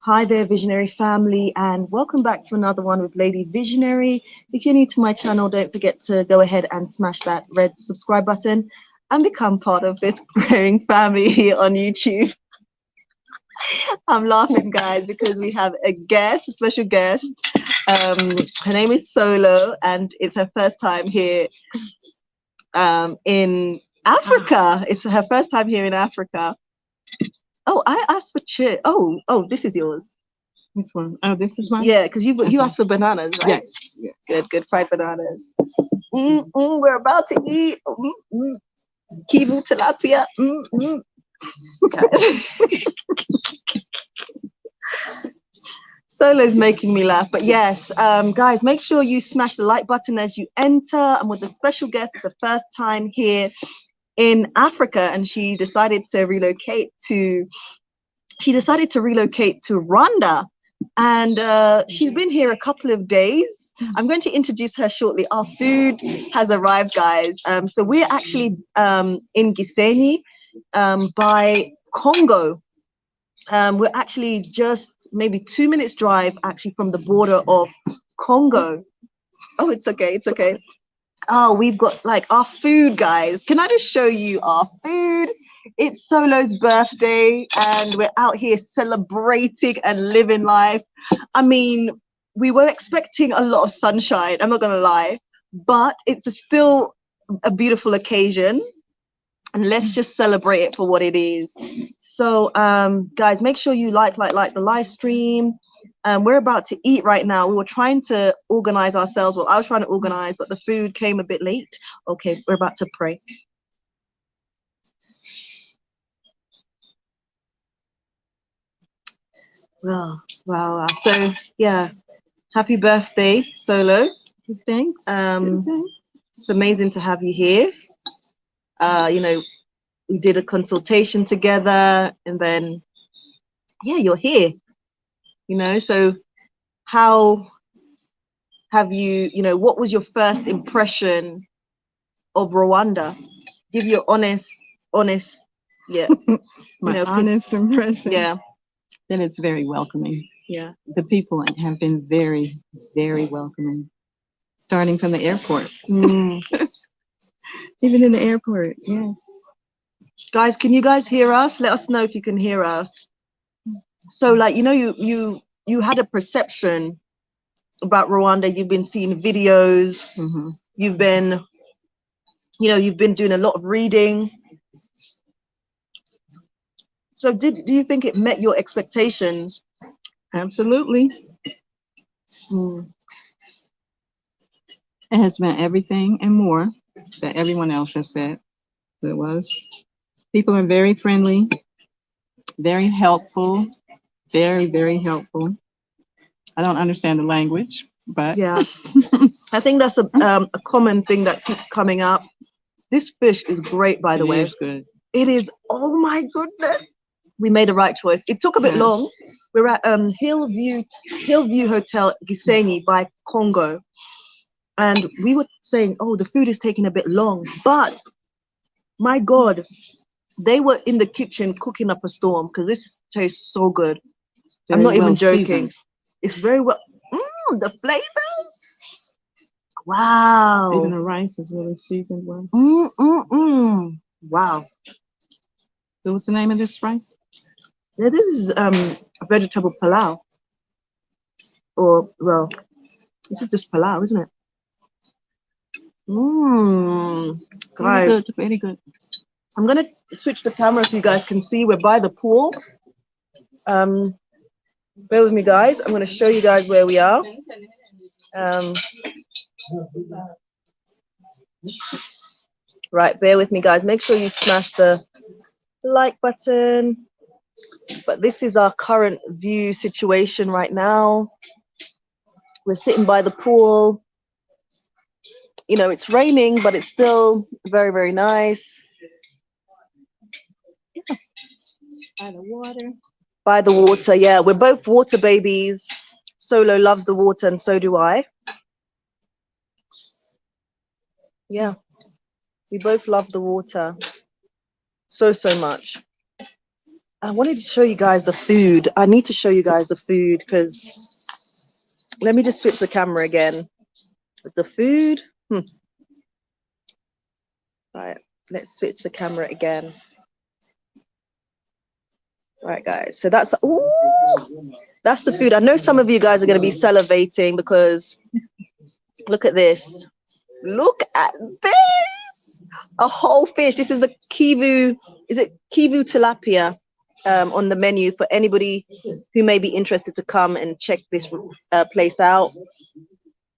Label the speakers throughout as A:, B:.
A: Hi there, Visionary family, and welcome back to another one with Lady Visionary. If you're new to my channel, don't forget to go ahead and smash that red subscribe button and become part of this growing family here on YouTube. I'm laughing, guys, because we have a guest, a special guest. Her name is Solo, and it's her first time here in Africa. It's her first time here in Africa. Oh, I asked for cheer. Oh, this is yours.
B: Which one? Oh, this is mine?
A: Yeah, because you asked for bananas, right?
B: Yes.
A: Good, fried bananas. We're about to eat. Kivu tilapia. Solo's making me laugh, but yes, guys, make sure you smash the like button as you enter. And with a special guest, it's the first time here in Africa, and she decided to relocate to Rwanda, and she's been here a couple of days. I'm going to introduce her shortly. Our food has arrived, guys. So we're actually in Gisenyi by Congo. We're actually just maybe 2 minutes drive actually from the border of Congo. Oh, it's okay. It's okay. Oh, we've got like our food, guys. Can I just show you our food? It's Solo's birthday, and we're out here celebrating and living life. I mean, we were expecting a lot of sunshine, I'm not gonna lie, but it's still a beautiful occasion, and let's just celebrate it for what it is. So, guys, make sure you like the live stream. We're about to eat right now. We were trying to organize ourselves. Well, I was trying to organize, but the food came a bit late. Okay, we're about to pray. Wow. So yeah, happy birthday, Solo.
B: Thanks.
A: It's amazing to have you here. You know, we did a consultation together, and then yeah, you're here. You know, so how have you, what was your first impression of Rwanda? Give your honest, yeah.
B: My honest impression.
A: Yeah.
B: That it's very welcoming.
A: Yeah.
B: The people have been very, very welcoming. Starting from the airport. Even in the airport, yes.
A: Guys, can you guys hear us? Let us know if you can hear us. So like, you had a perception about Rwanda. You've been seeing videos. You've been doing a lot of reading. So do you think it met your expectations?
B: Absolutely. It has meant everything and more that everyone else has said. It was. People are very friendly, very helpful, very, very helpful. I don't understand the language, but
A: yeah, I think that's a common thing that keeps coming up. This fish is great, by the way.
B: It is good.
A: It is. Oh my goodness. We made the right choice. It took a bit long. We're at Hillview Hotel Gisenyi by Congo, and we were saying, oh, the food is taking a bit long, but my God, they were in the kitchen cooking up a storm because this tastes so good. I'm not even joking. Seasoned. It's very well. The flavors. Wow.
B: Even the rice is really seasoned well.
A: Wow.
B: So what's the name of this rice?
A: Yeah, this is a vegetable palau. Or, well, this is just palau, isn't it? Guys.
B: Very good, very good.
A: I'm gonna switch the camera so you guys can see. We're by the pool. Bear with me, guys. I'm gonna show you guys where we are. Right, bear with me, guys. Make sure you smash the like button. But this is our current view situation right now. We're sitting by the pool. You know, it's raining, but it's still very, very nice. Yeah. By the water. By the water, yeah. We're both water babies. Solo loves the water, and so do I. Yeah. We both love the water so much. I wanted to show you guys the food. I need to show you guys the food because let me just switch the camera again. The food. Right, let's switch the camera again. Right, guys. So that's the food. I know some of you guys are going to be salivating because look at this. Look at this. A whole fish. This is the Kivu. Is it Kivu tilapia on the menu for anybody who may be interested to come and check this place out.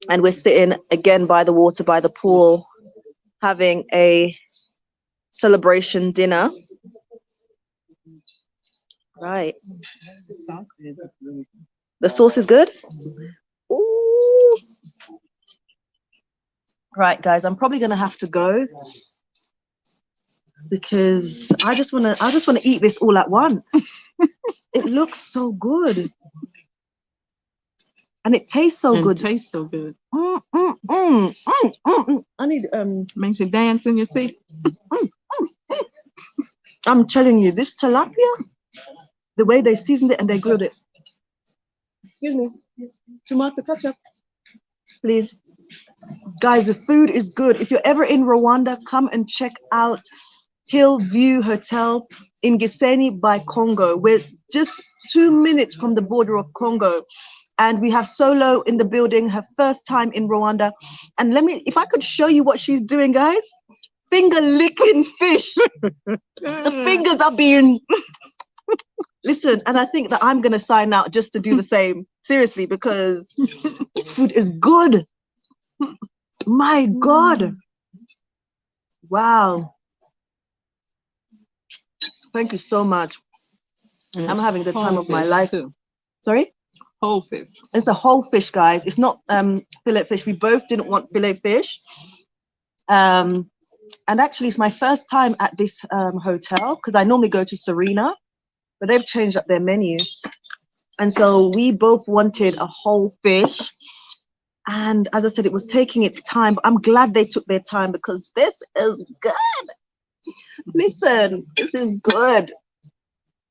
A: And we're sitting again by the water, by the pool, having a celebration dinner. Right. The sauce is good. Ooh. Right, guys, I'm probably gonna have to go because I just wanna eat this all at once. It looks so good. And it tastes so good.
B: It tastes so good.
A: I need
B: Makes you dance in your seat.
A: I'm telling you, this tilapia, the way they seasoned it and they grilled it. Excuse me. Tomato ketchup, please. Guys, the food is good. If you're ever in Rwanda, come and check out Hillview Hotel in Gisenyi by Congo. We're just 2 minutes from the border of Congo. And we have Solo in the building, her first time in Rwanda. And if I could show you what she's doing, guys. Finger licking fish. The fingers are being... Listen, and I think that I'm going to sign out just to do the same. Seriously, because this food is good. My God. Wow. Thank you so much. I'm having the time of my life.
B: Too.
A: Sorry?
B: Whole fish.
A: It's a whole fish, guys. It's not fillet fish. We both didn't want fillet fish. And actually, it's my first time at this hotel because I normally go to Serena, but they've changed up their menu. And so we both wanted a whole fish. And as I said, it was taking its time. But I'm glad they took their time because this is good. Listen, this is good.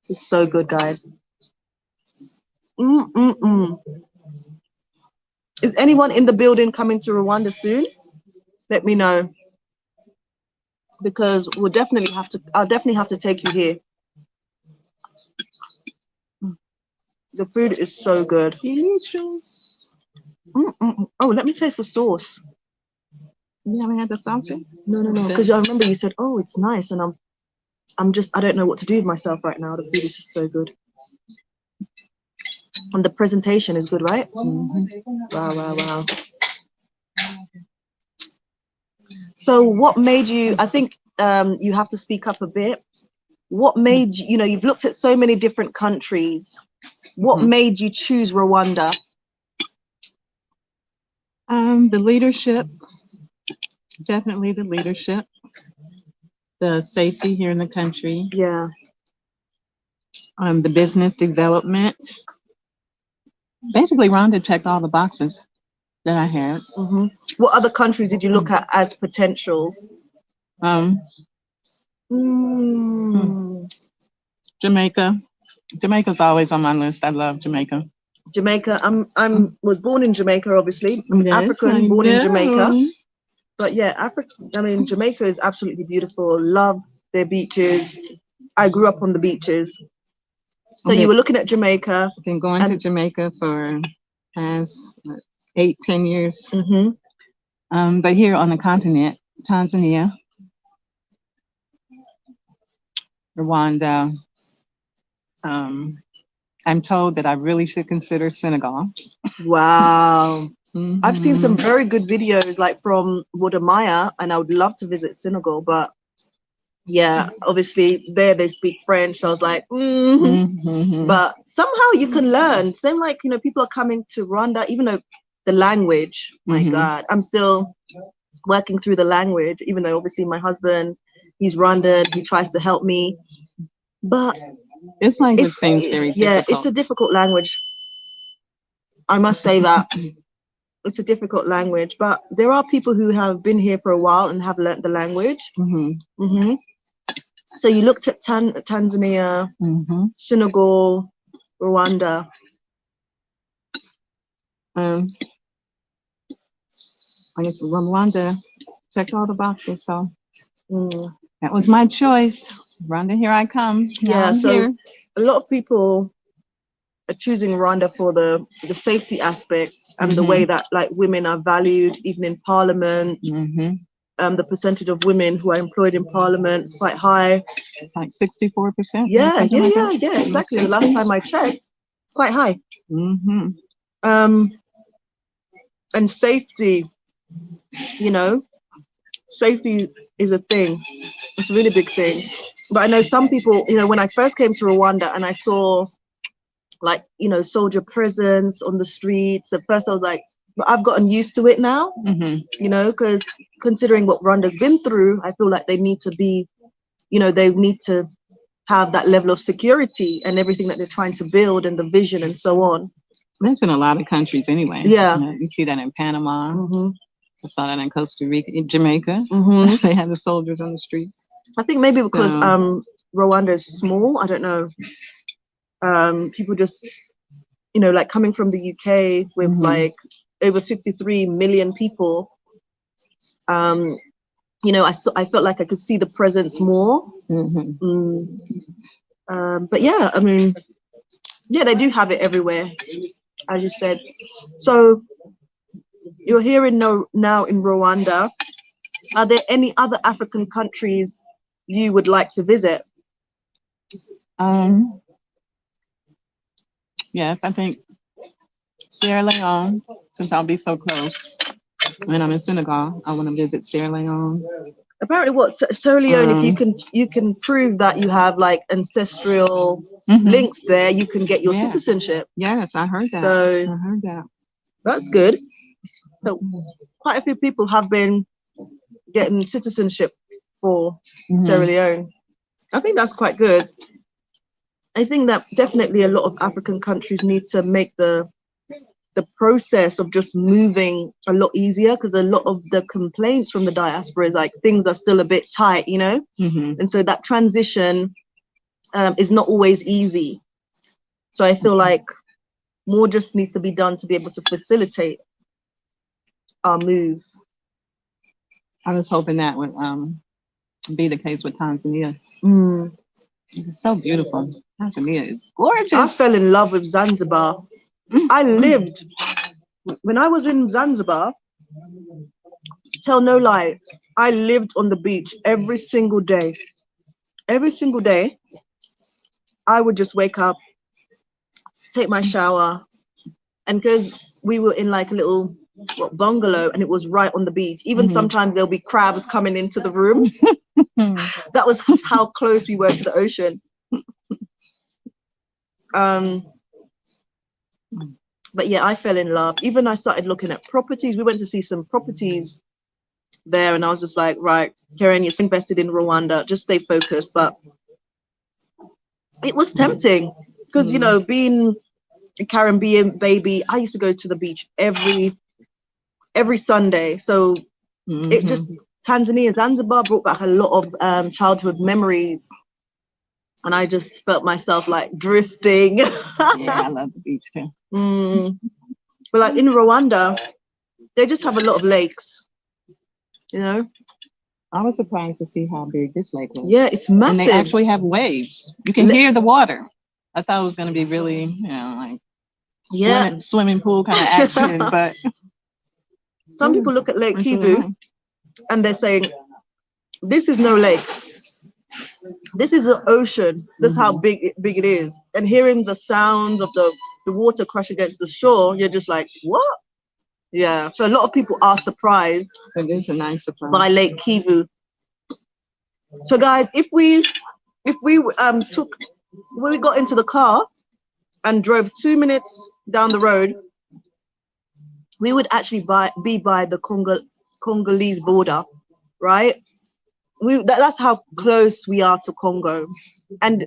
A: This is so good, guys. Is anyone in the building coming to Rwanda soon? Let me know. Because I'll definitely have to take you here. The food is so good.
B: Delicious.
A: Oh, let me taste the sauce.
B: You haven't had the sauce yet?
A: No. Because I remember you said, "Oh, it's nice," and I don't know what to do with myself right now. The food is just so good, and the presentation is good, right? Wow. So, what made you? I think you have to speak up a bit. What made you? You've looked at so many different countries. What made you choose Rwanda?
B: The leadership, definitely the leadership, the safety here in the country.
A: Yeah.
B: The business development. Basically, Rwanda checked all the boxes that I had.
A: What other countries did you look at as potentials?
B: Jamaica. Jamaica's always on my list. I love Jamaica.
A: Jamaica. Was born in Jamaica, obviously. I'm African, born in Jamaica. But yeah, Jamaica is absolutely beautiful. Love their beaches. I grew up on the beaches. So you were looking at Jamaica.
B: I've been going to Jamaica for past 8-10 years. But here on the continent, Tanzania, Rwanda. I'm told that I really should consider Senegal.
A: Wow. I've seen some very good videos like from Wodamaya, and I would love to visit Senegal, but yeah, obviously there they speak French. So I was like, but somehow you can learn. Same like, people are coming to Rwanda, even though the language, my God, I'm still working through the language, even though obviously my husband, he's Rwandan, he tries to help me. But
B: this language seems very difficult.
A: Yeah, it's a difficult language. I must say that. It's a difficult language, but there are people who have been here for a while and have learnt the language. So you looked at Tanzania, Senegal, Rwanda.
B: I guess Rwanda checked all the boxes, so that was my choice. Rwanda, here I come. Now I'm here.
A: A lot of people are choosing Rwanda for the safety aspect and the way that like women are valued even in parliament. The percentage of women who are employed in parliament is quite high,
B: like 64%.
A: Yeah, exactly. The last time I checked, quite high. And safety, you know, safety is a thing. It's a really big thing. But I know some people, you know, when I first came to Rwanda and I saw like, you know, soldier presence on the streets, at first I was like, but I've gotten used to it now, you know, because considering what Rwanda's been through, I feel like they need to be, you know, they need to have that level of security and everything that they're trying to build and the vision and so on.
B: That's in a lot of countries anyway.
A: Yeah.
B: You see that in Panama. I saw that in Costa Rica, in Jamaica. They have the soldiers on the streets.
A: I think maybe because Rwanda is small, I don't know. People just, you know, like coming from the UK with like over 53 million people, you know, I felt like I could see the presence more. But yeah, I mean, yeah, they do have it everywhere, as you said. So you're here now in Rwanda. Are there any other African countries you would like to visit?
B: Yes, I think Sierra Leone, since I'll be so close. When I'm in Senegal, I want to visit Sierra Leone.
A: Apparently, Sierra Leone, if you can prove that you have like ancestral links there, you can get your citizenship.
B: Yes, I heard that.
A: So
B: I heard that.
A: That's good. So quite a few people have been getting citizenship for Sierra Leone. I think that's quite good. I think that definitely a lot of African countries need to make the process of just moving a lot easier, because a lot of the complaints from the diaspora is like things are still a bit tight, you know? And so that transition is not always easy. So I feel like more just needs to be done to be able to facilitate our move.
B: I was hoping that would be the case with Tanzania. It's so beautiful. Tanzania is gorgeous.
A: I fell in love with Zanzibar. I lived, when I was in Zanzibar, tell no lie, I lived on the beach every single day. Every single day, I would just wake up, take my shower, and because we were in like a little bungalow and it was right on the beach, even sometimes there'll be crabs coming into the room. That was how close we were to the ocean. But yeah, I fell in love. Even I started looking at properties. We went to see some properties there, and I was just like, right, Karen, you're invested in Rwanda, just stay focused. But it was tempting because, you know, being a Caribbean baby, I used to go to the beach every Sunday. So it just, Tanzania, Zanzibar brought back a lot of childhood memories. And I just felt myself like drifting.
B: Yeah, I love the beach too.
A: But like in Rwanda, they just have a lot of lakes, you know?
B: I was surprised to see how big this lake was.
A: Yeah, it's massive.
B: And they actually have waves. You can hear the water. I thought it was going to be really, you know, like swimming pool kind of action. But
A: some people look at Lake Kivu and they're saying, this is no lake. This is an ocean. That's how big it is. And hearing the sounds of the water crash against the shore, you're just like, what? Yeah. So a lot of people are surprised.
B: It is a nice surprise.
A: By Lake Kivu. So guys, if we got into the car and drove 2 minutes down the road, we would actually be by the Congolese border, right? That's how close we are to Congo. And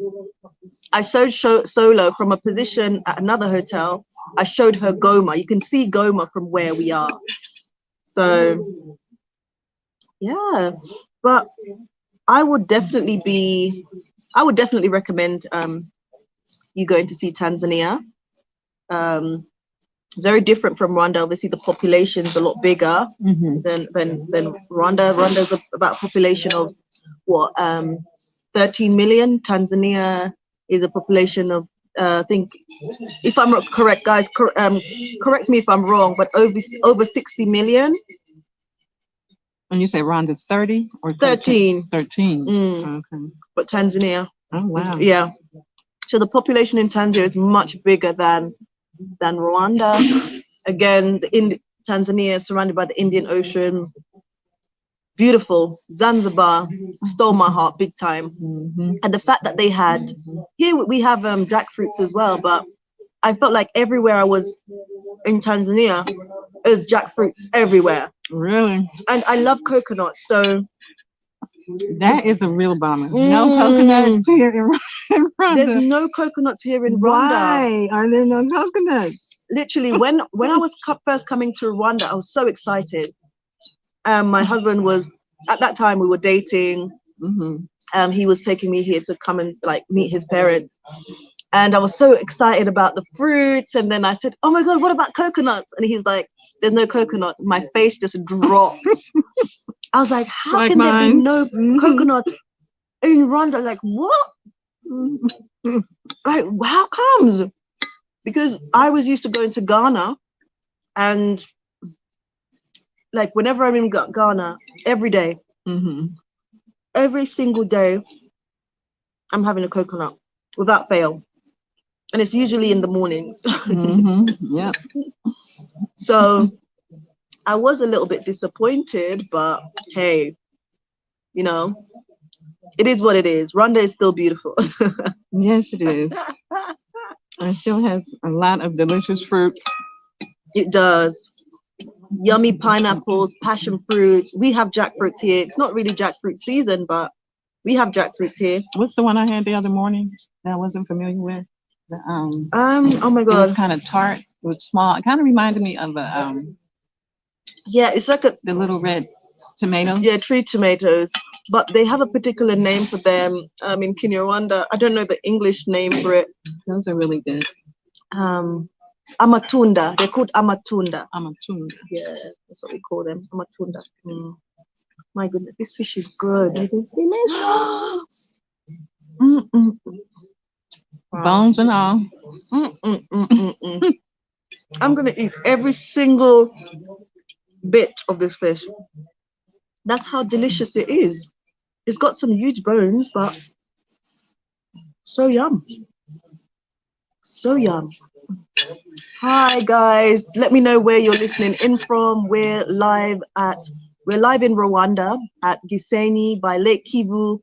A: I showed Solo from a position at another hotel. I showed her Goma. You can see Goma from where we are. So yeah, but I would definitely recommend you going to see Tanzania. Very different from Rwanda. Obviously, the population's a lot bigger than Rwanda. Rwanda's about a population of what 13 million. Tanzania is a population of I think, if I'm not correct, guys, correct me if I'm wrong, but over 60 million.
B: When you say Rwanda's 30 or
A: 13?
B: 13.
A: Okay. But Tanzania.
B: Oh wow.
A: Yeah. So the population in Tanzania is much bigger than Rwanda. Again, Tanzania is surrounded by the Indian Ocean. Beautiful. Zanzibar stole my heart big time. And the fact that they had, here we have jackfruits as well, but I felt like everywhere I was in Tanzania, there's jackfruits everywhere.
B: Really?
A: And I love coconuts, so
B: that is a real bummer. No coconuts here in Rwanda.
A: There's no coconuts here in Rwanda.
B: Why are there no coconuts?
A: Literally, when I was first coming to Rwanda, I was so excited. My husband was, at that time we were dating. He was taking me here to come and like meet his parents. And I was so excited about the fruits. And then I said, oh my God, what about coconuts? And he's like, there's no coconuts. My face just dropped. I was like, how can there be no coconuts in Rwanda? Like, what? Like, how comes? Because I was used to going to Ghana, and like whenever I'm in Ghana, every day, every single day, I'm having a coconut without fail. And it's usually in the mornings.
B: Yeah.
A: So I was a little bit disappointed, but hey, you know, it is what it is. Rwanda is still beautiful.
B: Yes, it is. It still has a lot of delicious fruit.
A: It does. Yummy pineapples, passion fruits. We have jackfruits here. It's not really jackfruit season, but we have jackfruits here.
B: What's the one I had the other morning that I wasn't familiar with? The,
A: oh my God.
B: It was kind of tart. It was small. It kind of reminded me of a
A: yeah, it's like
B: the little red tomatoes.
A: Yeah, tree tomatoes. But they have a particular name for them in Kinyarwanda. I don't know the English name for it.
B: Those are really good.
A: Amatunda. They're called amatunda.
B: Amatunda.
A: Yeah, that's what we call them. Amatunda. My goodness, this fish is good. It is delicious.
B: Bones and all.
A: I'm gonna eat every single bit of this fish. That's how delicious it is. It's got some huge bones, but so yum. So yum. Hi guys, let me know where you're listening in from. We're live in Rwanda at Gisenyi by Lake Kivu,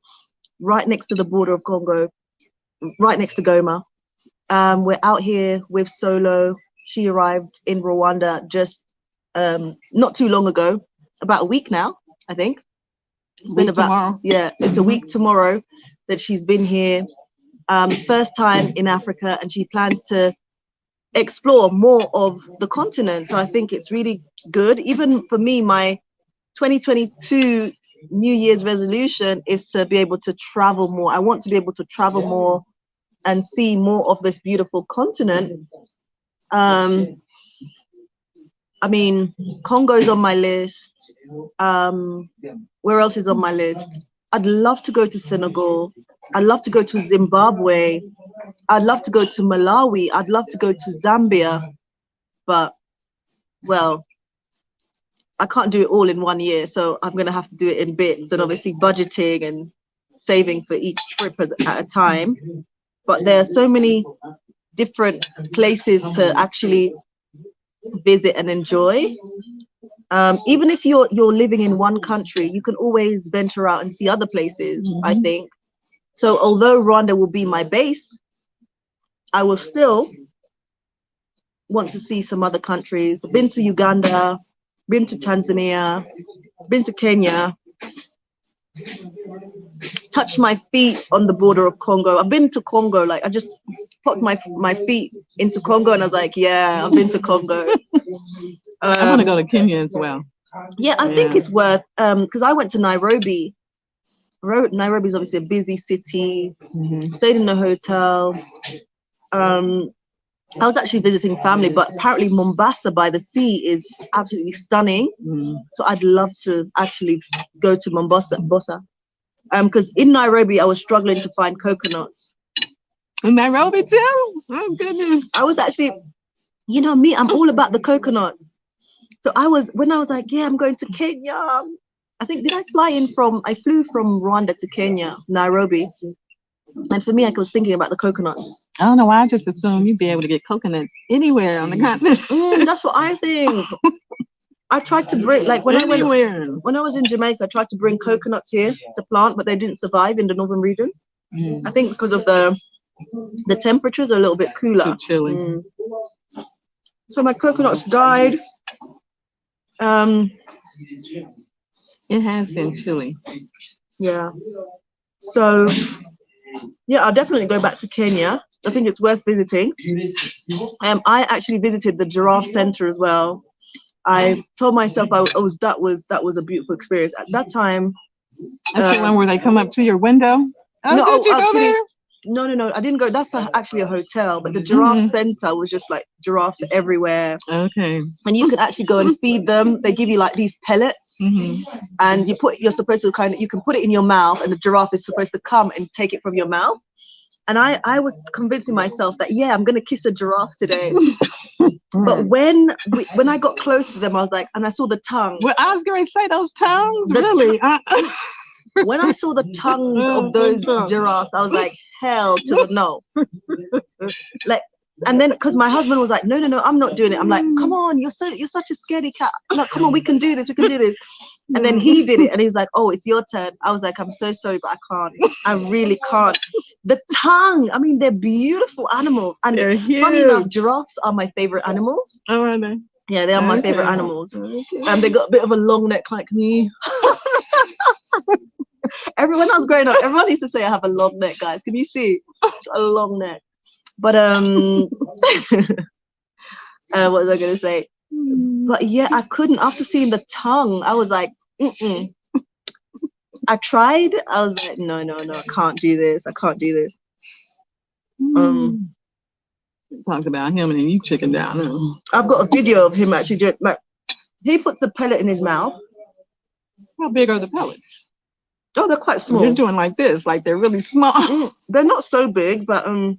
A: right next to the border of Congo, right next to Goma. We're out here with Solo. She arrived in Rwanda just not too long ago, about a week now, I think. It's been about tomorrow. Yeah, it's a week tomorrow that she's been here. First time in Africa, and she plans to explore more of the continent. So I think it's really good. Even for me, my 2022 New Year's resolution is to be able to travel more. I want to be able to travel more and see more of this beautiful continent. I mean, Congo's on my list. Where else is on my list? I'd love to go to Senegal. I'd love to go to Zimbabwe. I'd love to go to Malawi. I'd love to go to Zambia. But, well, I can't do it all in 1 year. So I'm going to have to do it in bits, and obviously budgeting and saving for each trip at a time. But there are so many different places to actually visit and enjoy. Even if you're living in one country, you can always venture out and see other places, I think. So although Rwanda will be my base, I will still want to see some other countries. I've been to Uganda, been to Tanzania, been to Kenya, touched my feet on the border of Congo. I've been to Congo. Like, I just put my feet into Congo, and I was like, yeah, I've been to Congo.
B: I want to go to Kenya as well.
A: Yeah, I think it's worth, because I went to Nairobi Nairobi is obviously a busy city. Stayed in a hotel. I was actually visiting family, but apparently Mombasa by the sea is absolutely stunning. So I'd love to actually go to Mombasa. Because in Nairobi, I was struggling to find coconuts.
B: In Nairobi too? Oh goodness.
A: I was actually, you know me, I'm all about the coconuts. So when I was like, yeah, I'm going to Kenya. I think, I flew from Rwanda to Kenya, Nairobi. And for me, I was thinking about the coconuts.
B: I don't know why I just assumed you'd be able to get coconuts anywhere on the continent.
A: That's what I think. I tried to bring, like when I was in Jamaica, I tried to bring coconuts here to plant, but they didn't survive in the northern region. I think because of the temperatures are a little bit cooler.
B: Too chilly.
A: So my coconuts died.
B: It has been chilly.
A: Yeah. So yeah, I'll definitely go back to Kenya. I think it's worth visiting. I actually visited the giraffe center as well. I told myself that was a beautiful experience. At that time,
B: that's the one where they come up to your window. Oh, did you go there?
A: No, I didn't go. That's actually a hotel, but the giraffe center was just like giraffes everywhere.
B: Okay.
A: And you can actually go and feed them. They give you like these pellets, and you're supposed to you can put it in your mouth, and the giraffe is supposed to come and take it from your mouth. And I was convincing myself that, yeah, I'm gonna kiss a giraffe today. But when I got close to them, I was like, and I saw the tongue.
B: Well, I was going to say those tongues, really.
A: When I saw the tongues of those giraffes, I was like, hell to the no. Like, and then because my husband was like, no, I'm not doing it. I'm like, come on, you're such a scaredy cat. I'm like, come on, we can do this. And then he did it, and he's like, oh, it's your turn. I was like, I'm so sorry, but I can't. I really can't. The tongue, I mean, they're beautiful animals. And
B: they're huge.
A: Funny enough, giraffes are my favorite animals.
B: Oh, are they?
A: Yeah, they are my favorite animals. And they got a bit of a long neck like me. When I was growing up, everyone used to say I have a long neck, guys. Can you see? A long neck. But what was I gonna say? But yeah, I couldn't. After seeing the tongue, I was like, I tried. I was like, no, I can't do this. I can't do this.
B: Talked about him and then you chicken down.
A: I've got a video of him actually doing, like, he puts a pellet in his mouth.
B: How big are the pellets?
A: Oh, they're quite small.
B: You're doing like this, like they're really small.
A: They're not so big, but I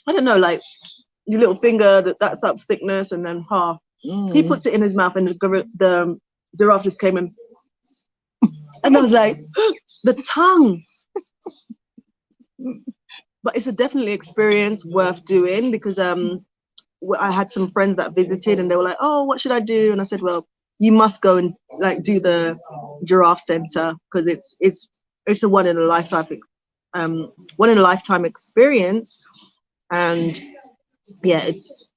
A: don't know, like your little finger, that type of thickness, and then half. He puts it in his mouth, and the giraffe just came in, and I was like, the tongue. But it's a definitely experience worth doing, because I had some friends that visited, and they were like, oh, what should I do? And I said, well, you must go and like do the giraffe center, because it's a one in a lifetime experience. And yeah, this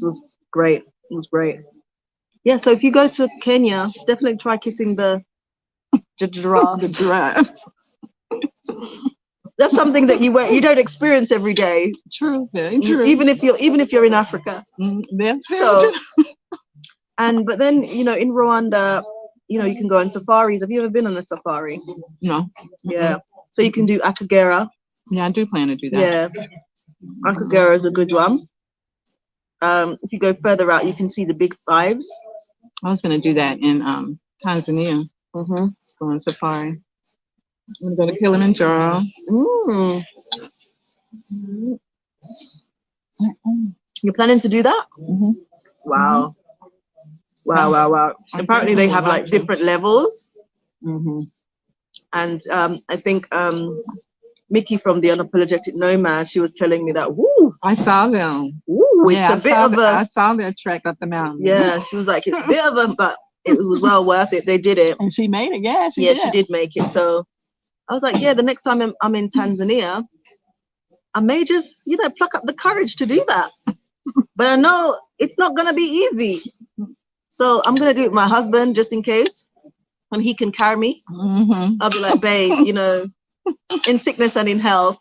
A: was great. It was great. Yeah, so if you go to Kenya, definitely try kissing the giraffes.
B: The giraffes.
A: That's something that you don't experience every day.
B: True, very true.
A: Even if you're in Africa.
B: That's very true.
A: But then, in Rwanda, you can go on safaris. Have you ever been on a safari?
B: No.
A: Yeah. So you can do Akagera.
B: Yeah, I do plan to do that.
A: Yeah. Akagera is a good one. If you go further out, you can see the big fives.
B: I was going to do that in Tanzania. Go on safari. I'm going to go to Kilimanjaro.
A: You're planning to do that? Wow. Wow. Apparently they have like different levels. And I think Mickey from the Unapologetic Nomad, she was telling me that, woo.
B: I saw them.
A: Woo, it's
B: I saw their trek up the mountain.
A: Yeah, she was like, it's a bit of a, but it was well worth it. They did it.
B: And she made it, yeah.
A: She did make it. So I was like, yeah, the next time I'm in Tanzania, I may just, pluck up the courage to do that. But I know it's not going to be easy. So I'm going to do it with my husband, just in case, and he can carry me. I'll be like, babe, in sickness and in health,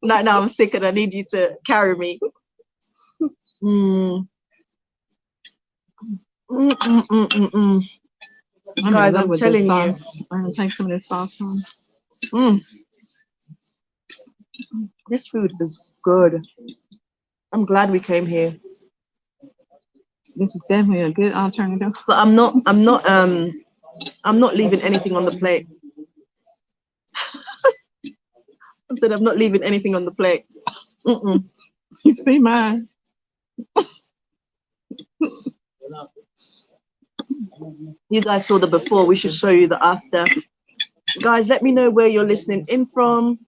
A: right now I'm sick and I need you to carry me. Guys, I'm telling you.
B: I'm going to take some of this sauce home.
A: Mm. This food is good. I'm glad we came here.
B: This is definitely a good alternative.
A: But I'm not leaving anything on the plate. I said I'm not leaving anything on the plate. Mm-mm.
B: You see mine.
A: You guys saw the before. We should show you the after. Guys, let me know where you're listening in from.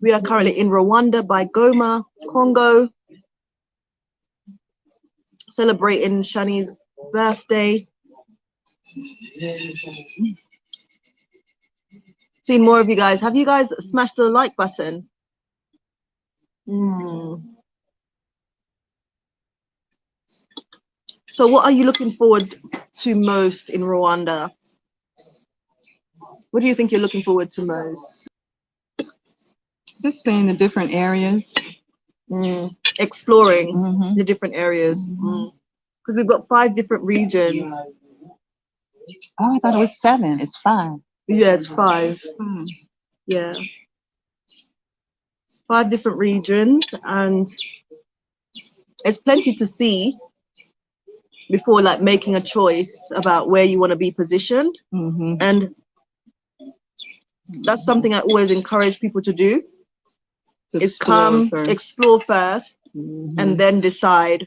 A: We are currently in Rwanda by Goma, Congo, celebrating Shani's birthday. Seeing more of you guys. Have you guys smashed the like button? So what are you looking forward to most in Rwanda? What do you think you're looking forward to most?
B: Just seeing the different areas.
A: Exploring the different areas. Because we've got 5 different regions.
B: Oh, I thought it was 7. It's 5.
A: Yeah, it's 5. Yeah. 5 different regions, and it's plenty to see before like making a choice about where you want to be positioned. And that's something I always encourage people to do, is come, explore first, and then decide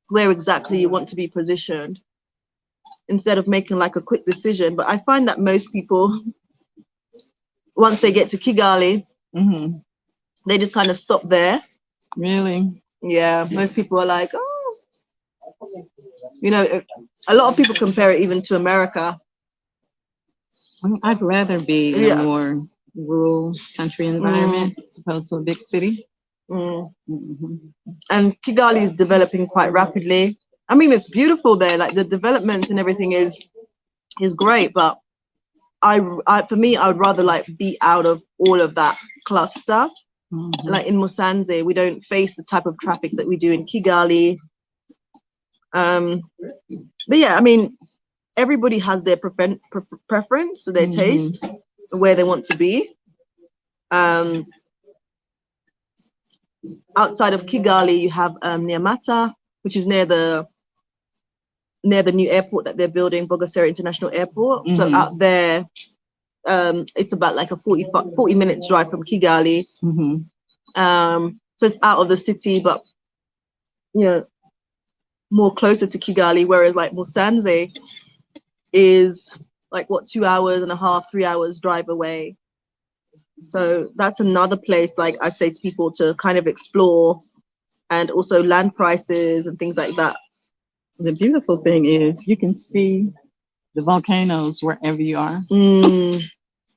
A: where exactly you want to be positioned, instead of making like a quick decision. But I find that most people, once they get to Kigali, they just kind of stop there.
B: Really?
A: Yeah, most people are like, oh, you know, a lot of people compare it even to America.
B: I'd rather be in a more rural country environment as opposed to a big city.
A: And Kigali is developing quite rapidly. I mean, it's beautiful there. Like the development and everything is great, but for me, I would rather like be out of all of that cluster. Like in Musanze, we don't face the type of traffic that we do in Kigali. But yeah, I mean, everybody has their preference, so their taste, where they want to be. Outside of Kigali, you have Nyamata, which is near the new airport that they're building, Bogasera International Airport. So out there, it's about like a 40 minutes drive from Kigali. So it's out of the city, but you know, more closer to Kigali, whereas like Musanze is like 2 hours and a half, 3 hours drive away. So that's another place, like I say to people, to kind of explore, and also land prices and things like that.
B: The beautiful thing is you can see the volcanoes wherever you are.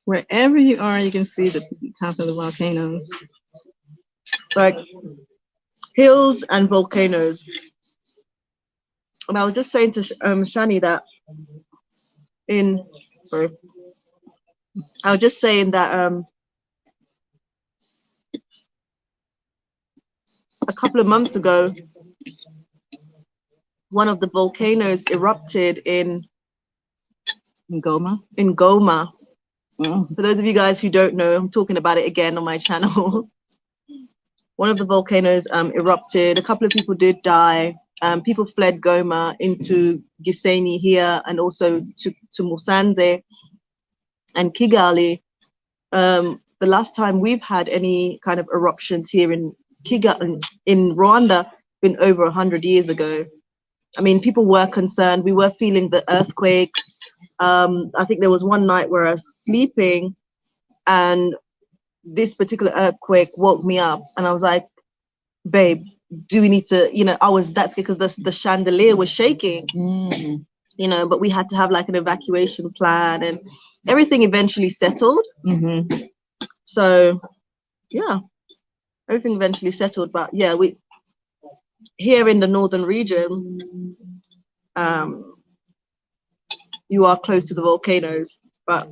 B: Wherever you are, you can see the top of the volcanoes.
A: Like hills and volcanoes. And I was just saying to Shani that I was just saying that a couple of months ago, one of the volcanoes erupted in
B: Goma.
A: For those of you guys who don't know, I'm talking about it again on my channel. One of the volcanoes erupted. A couple of people did die. People fled Goma into Gisenyi here, and also to Musanze and Kigali. The last time we've had any kind of eruptions here in Kigali, in Rwanda, been over 100 years ago. I mean, people were concerned. We were feeling the earthquakes. I think there was one night where I was sleeping, and this particular earthquake woke me up, and I was like, babe, do we need to, that's because the chandelier was shaking, but we had to have like an evacuation plan, and everything eventually settled. So yeah, everything eventually settled. But yeah, we here in the northern region, you are close to the volcanoes, but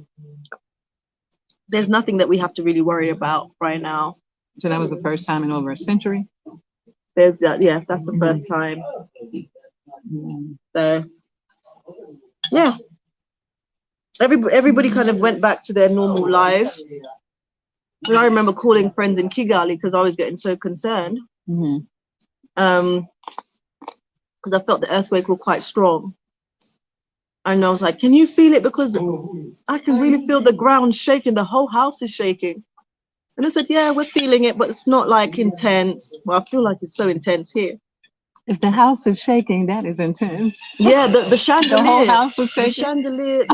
A: there's nothing that we have to really worry about right now.
B: So that was the first time in over a century?
A: There's that, yeah, that's the first time. So yeah, everybody kind of went back to their normal lives. And I remember calling friends in Kigali because I was getting so concerned.
B: Mm-hmm.
A: Because I felt the earthquake was quite strong. And I was like, can you feel it? Because I can really feel the ground shaking. The whole house is shaking. And I said, yeah, we're feeling it, but it's not like intense. Well, I feel like it's so intense here.
B: If the house is shaking, that is intense.
A: Yeah, the chandelier.
B: The whole house was
A: The
B: shaking.
A: chandelier,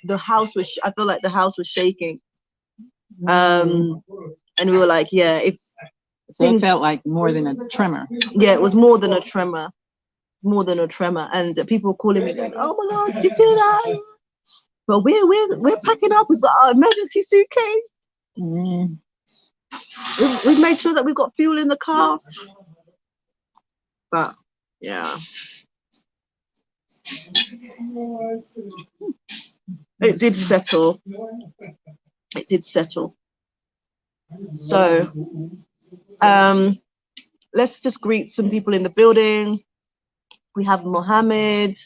A: the house was, I feel like the house was shaking. And we were like, yeah, if
B: So it felt like more than a tremor.
A: Yeah, it was more than a tremor. More than a tremor. And people were calling me going, oh my God, did you feel that? But we're packing up. We've got our emergency suitcase.
B: Mm.
A: We've made sure that we've got fuel in the car. But yeah. It did settle. It did settle. So let's just greet some people in the building. We have Mohammed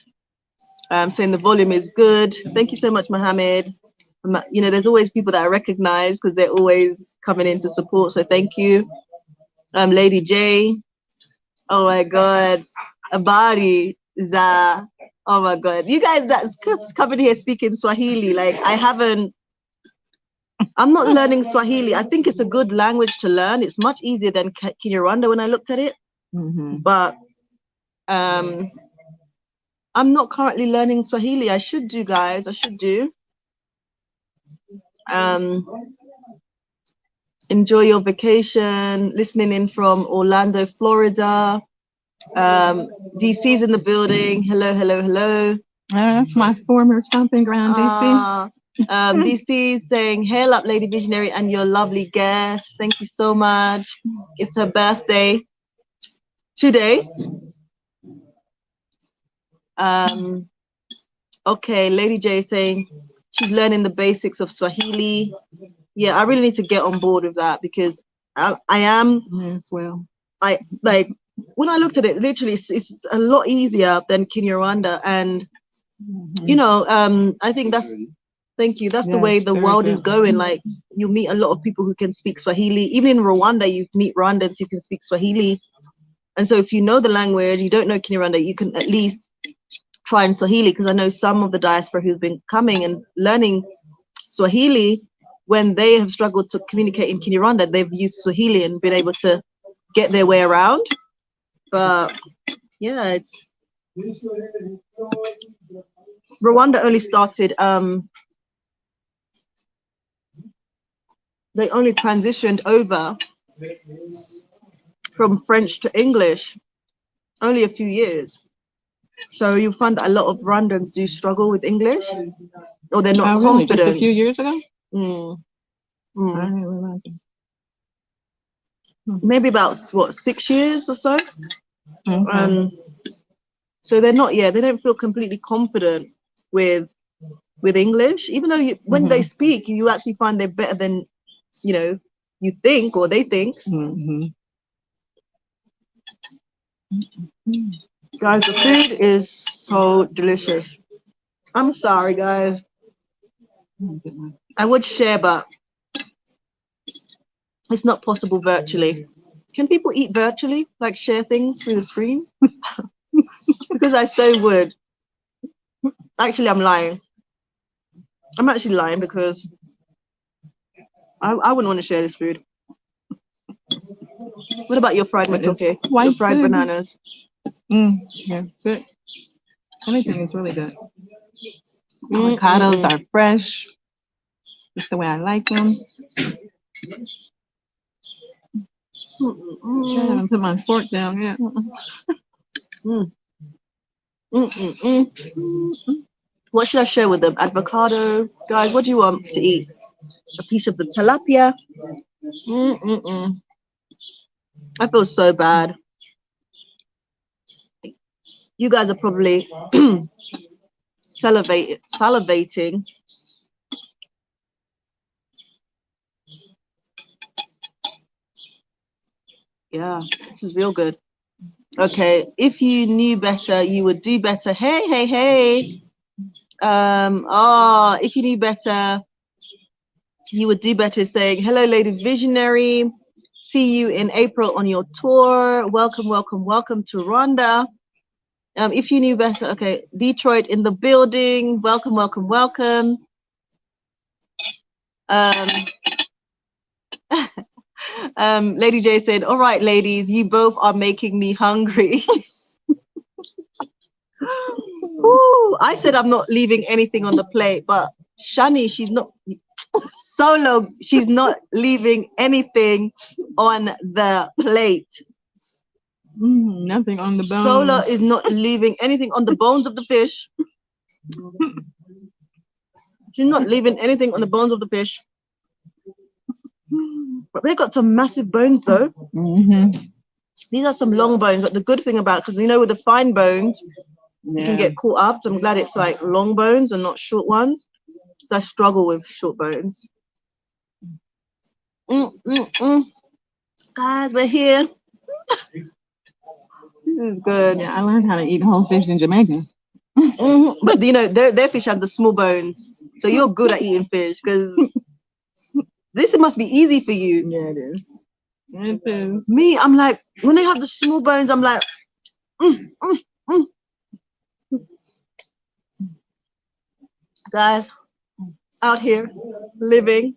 A: saying the volume is good. Thank you so much, Mohammed. You know, there's always people that I recognize because they're always coming in to support. So thank you. Lady J. Oh my God. Abadi. Za. Oh my God. You guys that's coming here speaking Swahili. Like I'm not learning Swahili. I think it's a good language to learn. It's much easier than Kinyarwanda when I looked at it.
B: Mm-hmm.
A: But I'm not currently learning Swahili. I should do, guys. I should do. Enjoy your vacation. Listening in from Orlando, Florida. DC's in the building. Hello, hello, hello.
B: That's my former stomping ground, DC.
A: DC saying, hail up, Lady Visionary, and your lovely guest. Thank you so much. It's her birthday today. Okay, Lady J saying she's learning the basics of Swahili. Yeah, I really need to get on board with that because I am.
B: As well.
A: I like when I looked at it, literally, it's a lot easier than Kinyarwanda, and you know, I think that's. Thank you. That's the way the world is going. Like you meet a lot of people who can speak Swahili. Even in Rwanda, you meet Rwandans who can speak Swahili. And so if you know the language, you don't know Kinyarwanda, you can at least try in Swahili, because I know some of the diaspora who've been coming and learning Swahili, when they have struggled to communicate in Kinyarwanda, they've used Swahili and been able to get their way around. But yeah, it's Rwanda only started they only transitioned over from French to English only a few years. So you'll find that a lot of Rwandans do struggle with English, or they're not confident.
B: Just a few years ago?
A: I
B: didn't realize it.
A: Maybe about, what, 6 years or so?
B: Okay.
A: So they're not, they don't feel completely confident with English, even though when they speak, you actually find they're better than, you know, you think, or they think. Guys, the food is so delicious. I'm sorry, guys. I would share, but it's not possible virtually. Can people eat virtually, like share things through the screen? Because I so would. Actually, I'm lying. I'm actually lying because I wouldn't want to share this food. What about your fried matoke? Your fried bananas?
B: Yeah, good. Anything is really good. Avocados are fresh, just the way I like them. I haven't put my fork down yet.
A: What should I share with them? Avocado? Guys, what do you want to eat? A piece of the tilapia? I feel so bad. You guys are probably salivating. Yeah, this is real good. Okay, if you knew better, you would do better. Hey, hey, hey. If you knew better, you would do better saying, hello, Lady Visionary. See you in April on your tour. Welcome, welcome, welcome to Rwanda. If you knew better, okay. Detroit in the building. Welcome, welcome, welcome. Lady J said, all right, ladies, you both are making me hungry. Ooh, I said I'm not leaving anything on the plate, but Shani, she's not solo. She's not leaving anything on the plate.
B: Nothing on the bones.
A: Solo is not leaving anything on the bones of the fish. She's not leaving anything on the bones of the fish. But they got some massive bones though. These are some long bones, but the good thing about, because you know with the fine bones, you can get caught up. So I'm glad it's like long bones and not short ones. Because I struggle with short bones. Guys, we're here. This is good.
B: Yeah, I learned how to eat whole fish in Jamaica.
A: But you know, their fish have the small bones. So you're good at eating fish because this must be easy for you.
B: Yeah, it is. It is.
A: Me, I'm like, when they have the small bones, I'm like, Guys, out here living.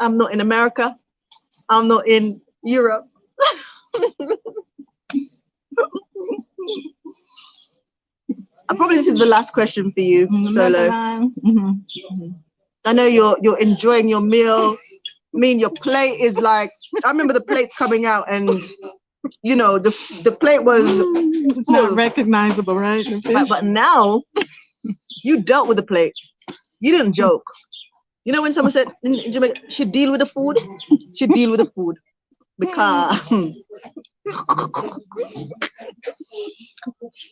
A: I'm not in America. I'm not in Europe. Probably this is the last question for you, Solo. I know you're enjoying your meal. I mean, your plate is like, I remember the plates coming out and you know the plate was
B: it's not recognizable, right?
A: But now you dealt with the plate. You didn't joke. You know when someone said in Jamaica, should deal with the food, should deal with the food. Because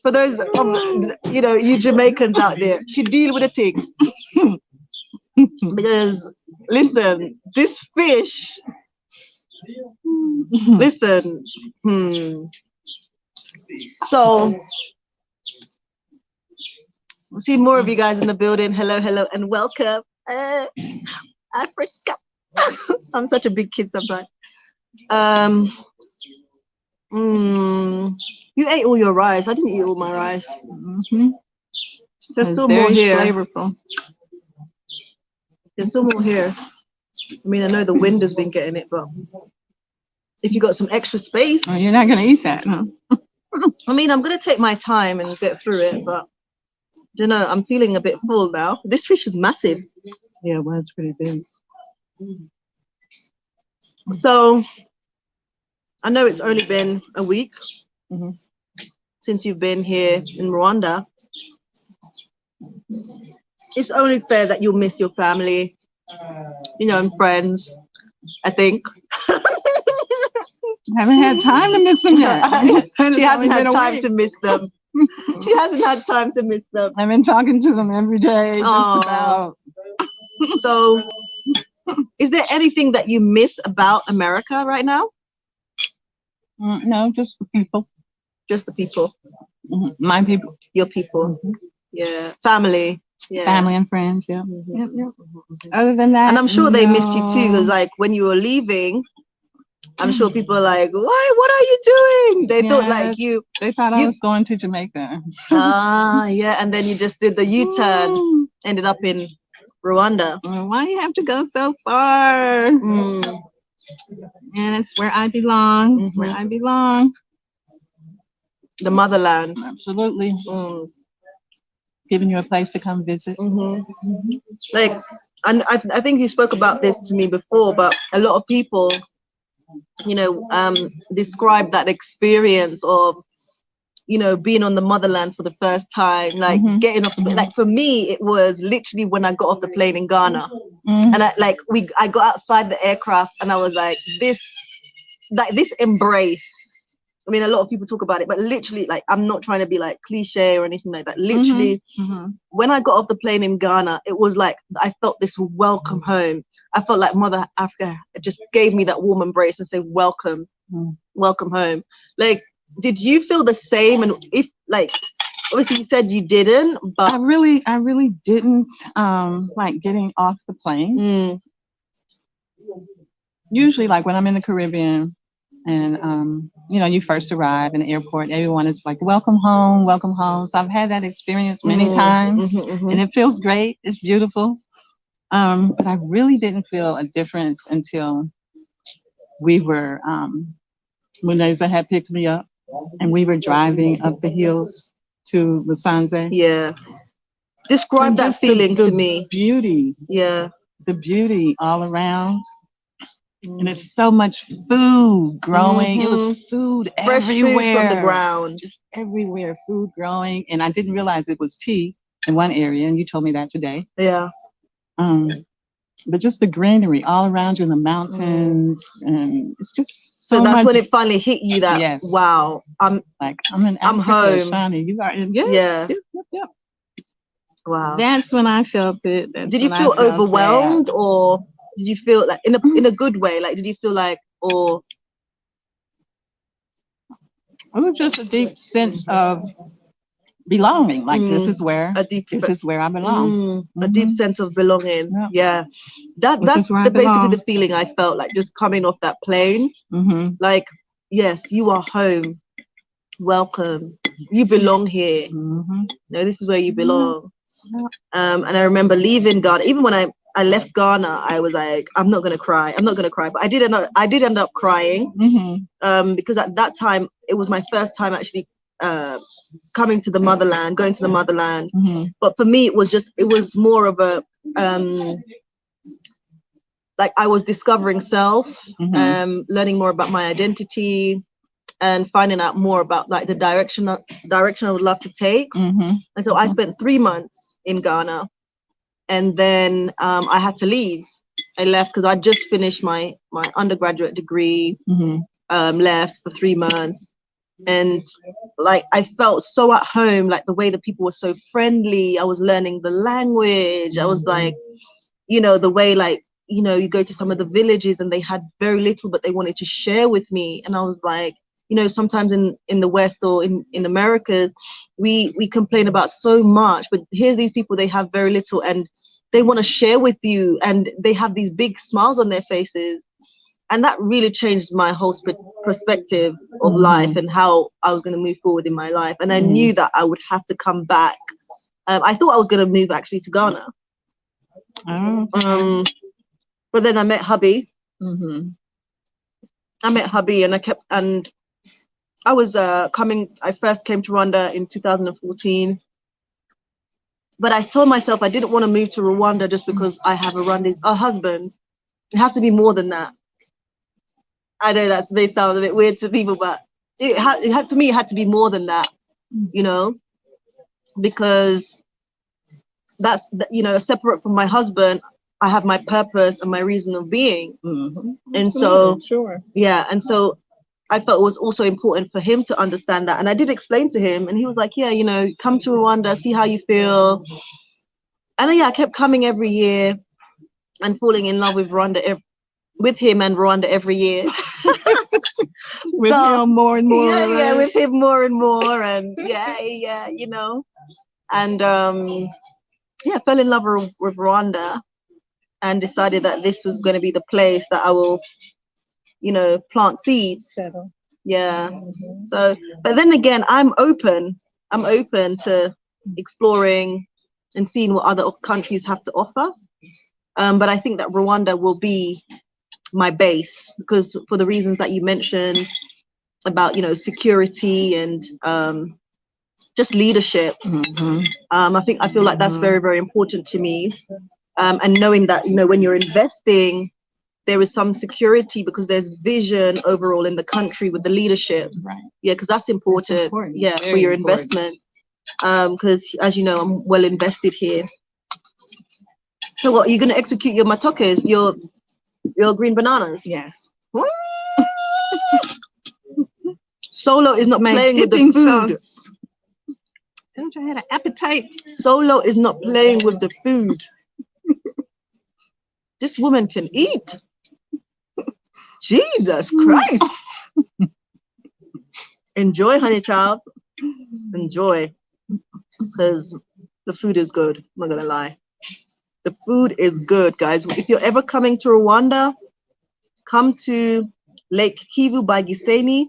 A: for those you know, you Jamaicans out there, should deal with the thing. Because listen, this fish, listen, so we'll see more of you guys in the building. Hello, hello, and welcome. Africa. I'm such a big kid sometimes. You ate all your rice. I didn't eat all my rice. There's still more here.
B: Flavorful.
A: There's still more here. I mean, I know the wind has been getting it, but if you got some extra space,
B: you're not gonna eat that, huh?
A: I mean, I'm gonna take my time and get through it, but you know, I'm feeling a bit full now. This fish is massive.
B: Yeah, well, it's pretty big.
A: So I know it's only been a week since you've been here in Rwanda. It's only fair that you'll miss your family, you know, and friends, I think.
B: I haven't had time to miss them yet.
A: She hasn't had time to miss them. She hasn't had time to miss them.
B: I've been talking to them every day, just about.
A: So, is there anything that you miss about America right now?
B: No, just the people.
A: Just the people.
B: My people.
A: Your people. Yeah. Family. Yeah.
B: Family and friends. Yeah. Yep. Other than that,
A: and I'm sure they missed you too. Because like when you were leaving, I'm sure people are like, "Why? What are you doing?" They thought like you.
B: They thought I was going to Jamaica.
A: Yeah. And then you just did the U-turn. Ended up in Rwanda.
B: Why you have to go so far? And it's where I belong. It's where I belong.
A: The motherland.
B: Absolutely. Giving you a place to come visit.
A: Like, and I think you spoke about this to me before, but a lot of people, you know, describe that experience of, you know, being on the motherland for the first time, like getting off the plane. Like for me, it was literally when I got off the plane in Ghana, and I got outside the aircraft, and I was like, this embrace. I mean, a lot of people talk about it, but literally, like, I'm not trying to be like cliche or anything like that. Literally, when I got off the plane in Ghana, it was like I felt this welcome home. I felt like Mother Africa just gave me that warm embrace and say, welcome, welcome home. Like, did you feel the same? And if like, Obviously, you said you didn't, but
B: I really didn't like getting off the plane.
A: mm,
B: Usually, like when I'm in the Caribbean and you know, you first arrive in the airport, everyone is like, welcome home, welcome home. So I've had that experience many times, and it feels great. It's beautiful. But I really didn't feel a difference until we were Muneza had picked me up and we were driving up the hills to Musanze.
A: yeah. Describe
B: And
A: that
B: just
A: feeling
B: the
A: to me.
B: beauty,
A: Yeah.
B: the beauty all around. And it's so much food growing. It was food
A: Fresh
B: everywhere.
A: food from the ground.
B: Just everywhere, food growing. And I didn't realize it was tea in one area, and you told me that today.
A: Yeah.
B: But just the greenery all around you in the mountains, and it's just
A: So that's
B: much.
A: when it finally hit you that,
B: yes,
A: wow, I'm
B: in Africa,
A: I'm home.
B: Shani. You are in,
A: Yeah.
B: Yep.
A: Wow.
B: That's when I felt it.
A: Did you feel overwhelmed, or did you feel like in a good way? Like, did you feel like, or
B: it was just a deep sense of belonging. Like this is where I belong.
A: A deep sense of belonging.
B: Yep.
A: Yeah. That's basically the feeling I felt like just coming off that plane. Like, yes, you are home. Welcome. You belong here. No, this is where you belong. And I remember leaving Ghana. Even when I left Ghana, I was like, I'm not gonna cry. But I did end up crying. Because at that time it was my first time actually coming to the motherland, going to the motherland. But for me, it was more of a like I was discovering self, learning more about my identity, and finding out more about like the direction I would love to take. And so I spent 3 months in Ghana, and then I had to leave. I left because I just finished my undergraduate degree. Left for 3 months, and like I felt so at home, like the way that people were so friendly. I was learning the language. I was like, you know, the way, like, you know, you go to some of the villages and they had very little, but they wanted to share with me. And I was like, you know, sometimes in the West or in America, we complain about so much, but here's these people, they have very little and they want to share with you, and they have these big smiles on their faces. And that really changed my whole perspective of life and how I was going to move forward in my life. And I knew that I would have to come back. I thought I was going to move actually to Ghana. But then I met hubby. I met hubby, and I was I first came to Rwanda in 2014. But I told myself I didn't want to move to Rwanda just because I have a husband. It has to be more than that. I know that may sound a bit weird to people, but for me, it had to be more than that, you know, because that's, you know, separate from my husband, I have my purpose and my reason of being. And so, yeah. And so I felt it was also important for him to understand that. And I did explain to him, and he was like, yeah, you know, come to Rwanda, see how you feel. And yeah, I kept coming every year and falling in love with Rwanda, with him and Rwanda every year.
B: With him more and more.
A: Yeah, with him more and more. And yeah, you know. And yeah, fell in love with Rwanda and decided that this was going to be the place that I will, you know, plant seeds.
B: Settle.
A: Yeah. So, but then again, I'm open to exploring and seeing what other countries have to offer. But I think that Rwanda will be my base, because for the reasons that you mentioned about, you know, security and just leadership. I feel like that's very, very important to me. And knowing that, you know, when you're investing, there is some security because there's vision overall in the country with the leadership. Right. Yeah, because that's important. Yeah, very for your investment. Because as you know, I'm well invested here. So what, are you going to execute your matokes, your green bananas?
B: Yes.
A: Solo is not playing with the food.
B: Don't you had an appetite?
A: Solo is not playing with the food. This woman can eat. Jesus Christ. Enjoy, honey child. Enjoy. because the food is good. I'm not gonna lie. The food is good, guys. If you're ever coming to Rwanda, come to Lake Kivu by Gisenyi,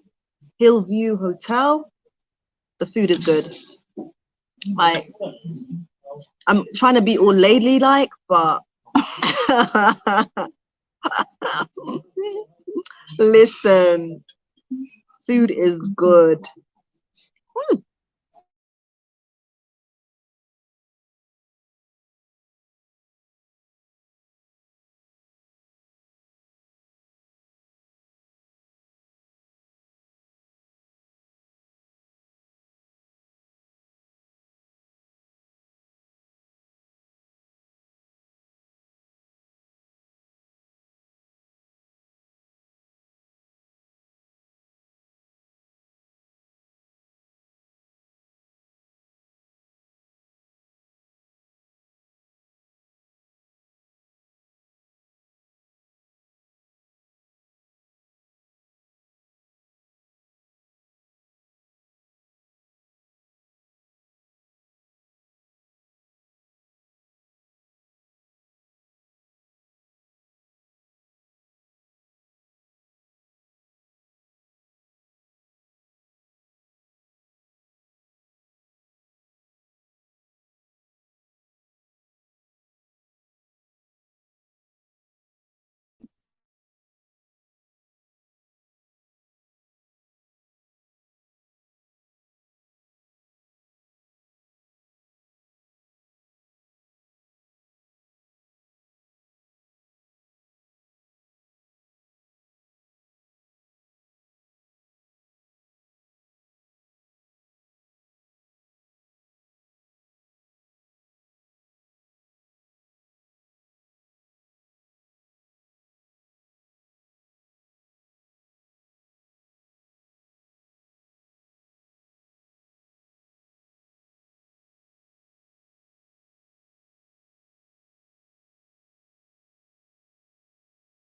A: Hillview Hotel. The food is good. Like, I'm trying to be all ladylike, but listen, food is good. Mm.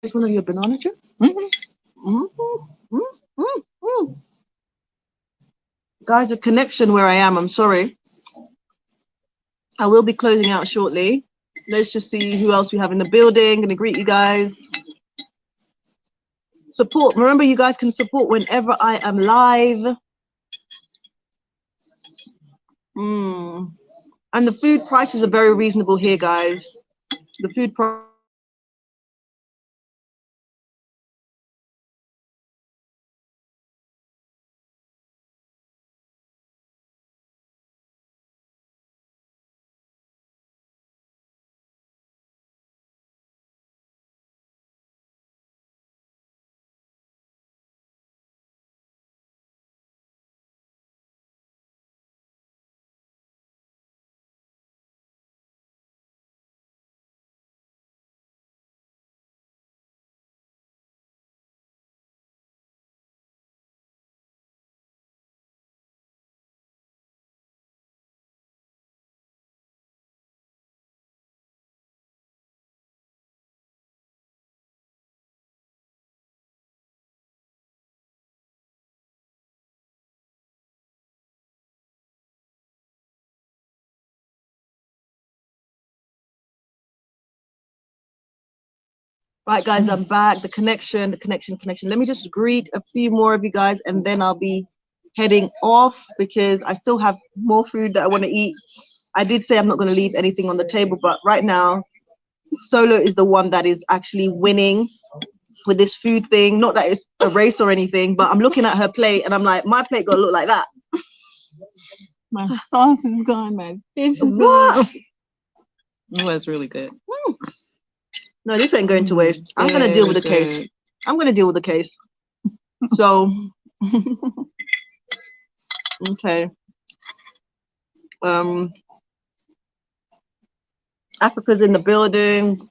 A: Is one of your banana chips? Guys, a connection where I am. I'm sorry. I will be closing out shortly. Let's just see who else we have in the building. Gonna greet you guys. Support. Remember, you guys can support whenever I am live. And the food prices are very reasonable here, guys. The food price. Right, guys, I'm back. The connection. Let me just greet a few more of you guys, and then I'll be heading off because I still have more food that I want to eat. I did say I'm not going to leave anything on the table, but right now, Solo is the one that is actually winning with this food thing. Not that it's a race or anything, but I'm looking at her plate and I'm like, my plate got to look like that.
B: My sauce is gone. My fish is
A: What?
B: gone. It was really good.
A: No, this ain't going to waste. I'm going to deal with the case. I'm going to deal with the case. So, okay. Africa's in the building.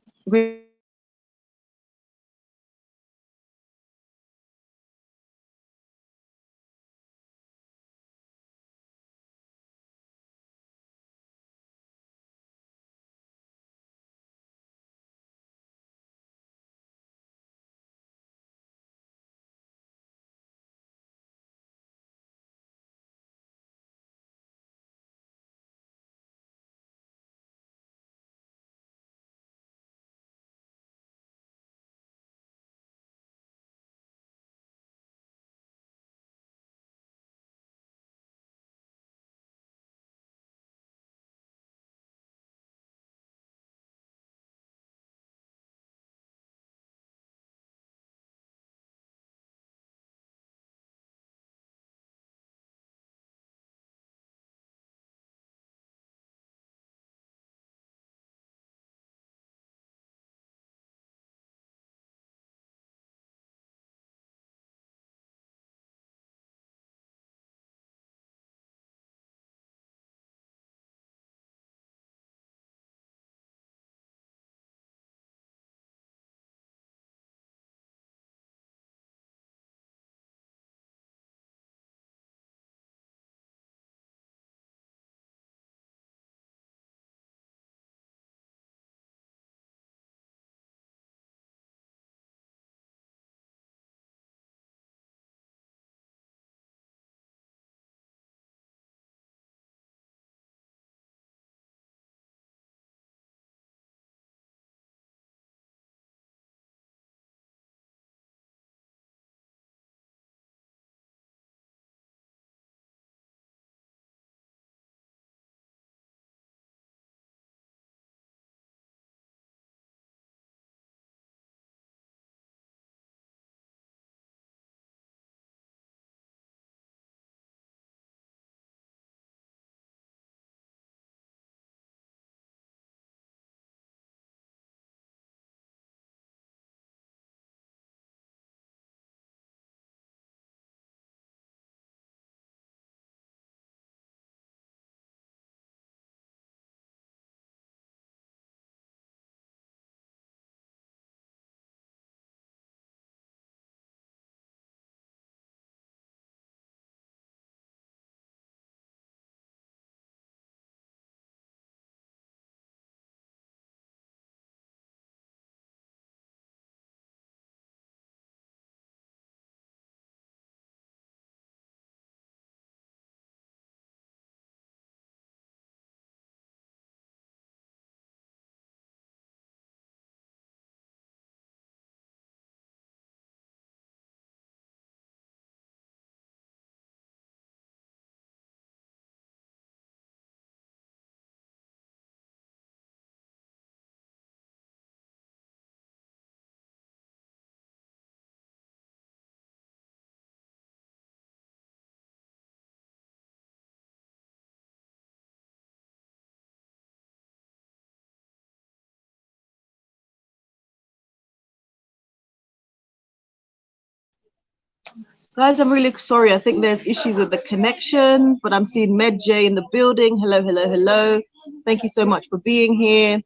A: Guys, I'm really sorry. I think there's issues with the connections, but I'm seeing Med J in the building. Hello, hello, hello. Thank you so much for being here.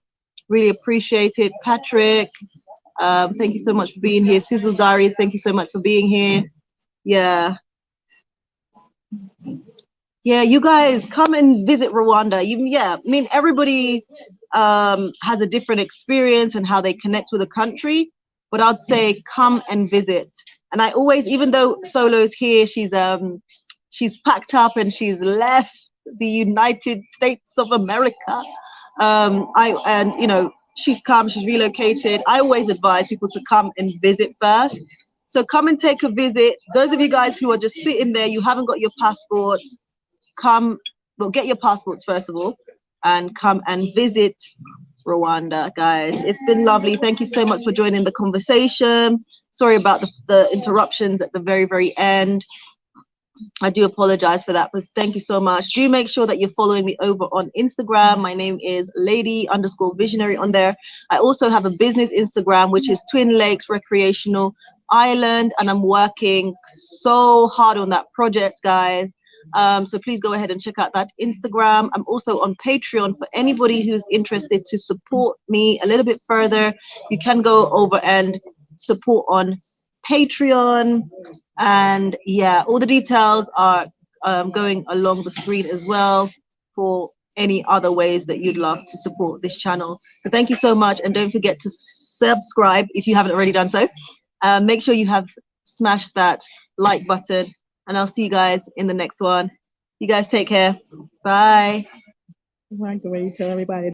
A: Really appreciate it. Patrick, thank you so much for being here. Sizzle Diaries, thank you so much for being here. Yeah. Yeah, you guys come and visit Rwanda. Yeah, I mean, everybody has a different experience and how they connect with a country, but I'd say come and visit. And I always, even though Solo's here, she's packed up and she's left the United States of America. You know, she's come, she's relocated. I always advise people to come and visit first. So come and take a visit. Those of you guys who are just sitting there, you haven't got your passports, come, well, get your passports first of all, and come and visit Rwanda, guys. It's been lovely. Thank you so much for joining the conversation. Sorry about the interruptions at the very, very end. I do apologize for that, but thank you so much. Do make sure that you're following me over on Instagram. My name is lady_visionary on there. I also have a business Instagram, which is Twin Lakes Recreational Island, and I'm working so hard on that project, guys. So please go ahead and check out that Instagram. I'm also on Patreon for anybody who's interested to support me a little bit further. You can go over and support on Patreon. And yeah, all the details are going along the screen as well for any other ways that you'd love to support this channel. So thank you so much, and don't forget to subscribe if you haven't already done so. Make sure you have smashed that like button, and I'll see you guys in the next one. You guys take care. Bye.
B: I like the way you tell everybody